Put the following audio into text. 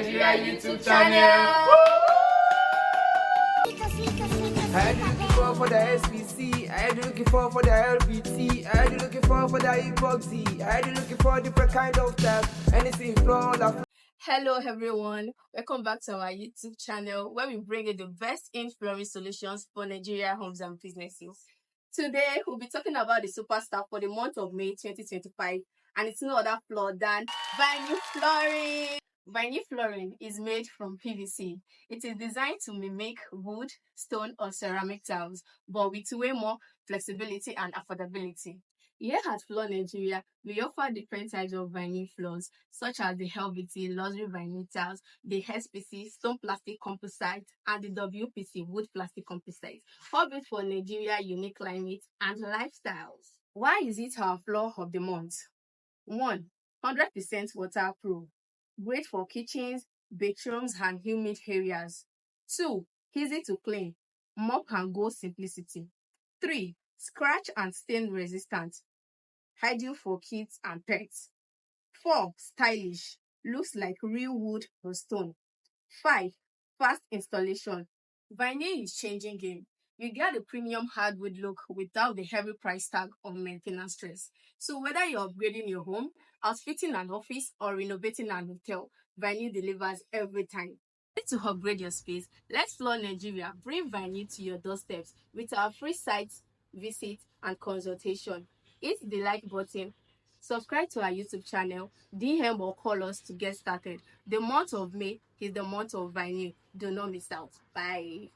Nigeria YouTube channel. I do looking for the SPC, I do looking for the LPT, I do looking for the epoxy, I do looking for different kind of stuff, anything floor. Hello everyone, welcome back to our YouTube channel where we bring you the best in flooring solutions for Nigeria homes and businesses. Today we'll be talking about the superstar for the month of May 2025, and it's no other floor than vinyl flooring. Vinyl flooring is made from PVC. It is designed to mimic wood, stone or ceramic tiles, but with way more flexibility and affordability. Here at Floor Nigeria, we offer different types of vinyl floors, such as the LVT luxury vinyl tiles, the SPC stone plastic composite, and the WPC wood plastic composite, all built for Nigeria's unique climate and lifestyles. Why is it our floor of the month? 1. 100% waterproof. Great for kitchens, bedrooms, and humid areas. 2. Easy to clean. Mop and go simplicity. 3. Scratch and stain resistant. Ideal for kids and pets. 4. Stylish. Looks like real wood or stone. 5. Fast installation. Vinyl is changing game. You get a premium hardwood look without the heavy price tag of maintenance stress. So whether you're upgrading your home, outfitting an office, or renovating an hotel, vinyl delivers every time. To upgrade your space, let's Floor Nigeria bring vinyl to your doorsteps with our free site visit and consultation. Hit the like button, subscribe to our YouTube channel, DM or call us to get started. The month of May is the month of vinyl. Do not miss out. Bye.